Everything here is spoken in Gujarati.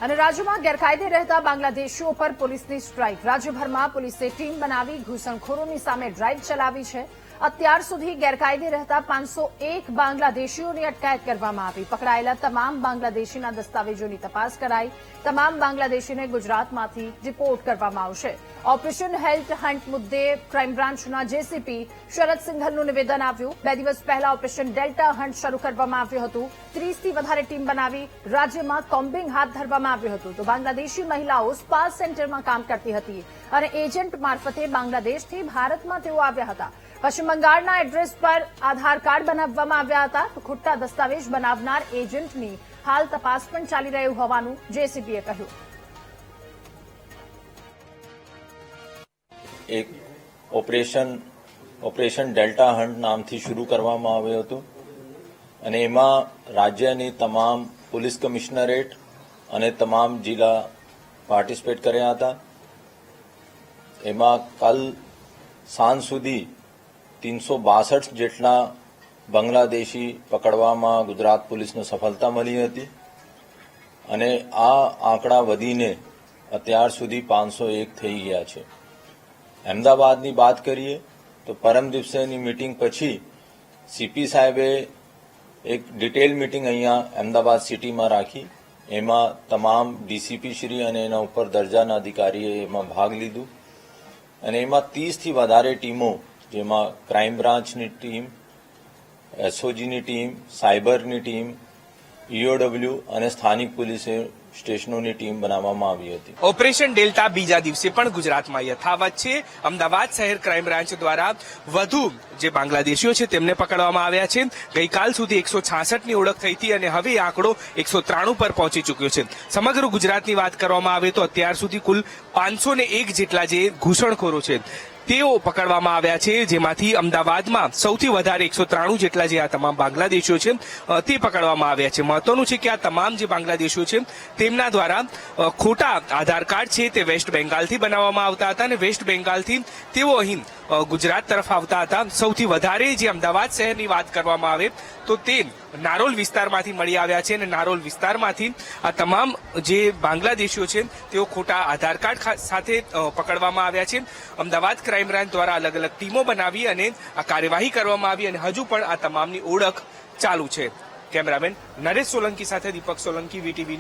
અને રાજ્યમાં ગેરકાયદે રહેતા બાંગ્લાદેશીઓ પર પોલીસની સ્ટ્રાઇક। રાજ્યભરમાં પોલીસે ટીમ બનાવી ઘૂસણખોરોની સામે ડ્રાઇવ ચલાવી છે। અત્યાર સુધી ગેરકાયદે રહેતા 501 બાંગ્લાદેશીઓની અટકાયત કરવામાં આવી। પકડાયેલા તમામ બાંગ્લાદેશીના દસ્તાવેજોની તપાસ કરાઈ। તમામ બાંગ્લાદેશીને ગુજરાતમાંથી ડિપોર્ટ કરવામાં આવશે। ઓપરેશન હેલ્થ હન્ટ મુદ્દે ક્રાઇમ બ્રાન્ચના જેસીપી શરદ સિંઘલનું નિવેદન આવ્યું। 2 દિવસ પહેલા ઓપરેશન ડેલ્ટા હન્ટ શરૂ કરવામાં આવ્યું હતું। 30થી વધારે ટીમ બનાવી રાજ્યમાં કોમ્બિંગ હાથ ધરવામાં આવ્યું હતું। તો બાંગ્લાદેશી મહિલાઓ સ્પા સેન્ટરમાં કામ કરતી હતી અને એજન્ટ મારફતે બાંગ્લાદેશથી ભારતમાં તેઓ આવ્યા હતા। પશ્ચિમ બંગાળના એડ્રેસ પર આધાર કાર્ડ બનાવવામાં આવ્યા હતા। તો ખોટા દસ્તાવેજ બનાવનાર એજન્ટની હાલ તપાસ પણ ચાલી રહી હોવાનું જેસીપીએ કહ્યું। એક ઓપરેશન ડેલ્ટા હન્ટ નામથી શરૂ કરવામાં આવ્યું હતું અને એમાં રાજ્યની તમામ પોલીસ કમિશનરેટ અને તમામ જિલ્લા પાર્ટિસિપેટ કર્યા હતા। એમાં કાલ સાંજ સુધી 362 જેટલા બાંગ્લાદેશી પકડવામાં ગુજરાત પોલીસને સફળતા મળી હતી અને આ આંકડા વધીને અત્યાર સુધી 501 થઈ ગયા છે। અમદાવાદની વાત કરીએ તો પરમ દિવસેની મીટિંગ પછી સીપી સાહેબે એક ડિટેલ મીટિંગ અહીંયા અમદાવાદ સિટીમાં રાખી। એમાં તમામ ડીસીપી શ્રી અને એના ઉપર દરજાના અધિકારીએ એમાં ભાગ લીધું અને એમાં 30થી વધારે ટીમો, જેમાં ક્રાઇમ બ્રાન્ચની ટીમ, એસઓજીની ટીમ, સાયબરની ટીમ, ઈઓડબ્લ્યુ અને સ્થાનિક પોલીસ સ્ટેશનોની ટીમ બનાવવામાં આવી હતી। ઓપરેશન ડેલ્ટા બીજા દિવસે પણ ગુજરાતમાં યથાવત છે। અમદાવાદ શહેર ક્રાઇમ બ્રાન્ચ દ્વારા વધુ જે બાંગ્લાદેશીઓ છે તેમને પકડવામાં આવ્યા છે। ગઈકાલ સુધી 166ની ઓળખ થઈ હતી અને હવે આંકડો 193 પર પહોંચી ચૂક્યો છે। સમગ્ર ગુજરાતની વાત કરવામાં આવે તો અત્યાર સુધી કુલ 501 જેટલા જે ઘૂસણખોરો છે તેઓ પકડવામાં આવ્યા છે, જેમાંથી અમદાવાદમાં સૌથી વધારે 193 જેટલા જે આ તમામ બાંગ્લાદેશીઓ છે તે પકડવામાં આવ્યા છે। મહત્વનું છે કે આ તમામ જે બાંગ્લાદેશીઓ છે તેમના દ્વારા ખોટા આધાર કાર્ડ છે તે વેસ્ટ બેંગાલથી બનાવવામાં આવતા હતા અને વેસ્ટ બેંગાલથી તેઓ અહીં ગુજરાત તરફ આવતા હતા। સૌથી વધારે જે અમદાવાદ શહેરની વાત કરવામાં આવે તો તે નારોલ વિસ્તારમાંથી મળી આવ્યા છે અને નારોલ વિસ્તારમાંથી આ તમામ જે બાંગ્લાદેશીઓ છે તેઓ ખોટા આધાર કાર્ડ સાથે પકડવામાં આવ્યા છે। અમદાવાદ ક્રાઇમ બ્રાન્ચ દ્વારા અલગ અલગ ટીમો બનાવી અને આ કાર્યવાહી કરવામાં આવી અને હજુ પણ આ તમામની ઓળખ ચાલુ છે। કેમેરામેન નરેશ સોલંકી સાથે દીપક સોલંકી, વીટીવી।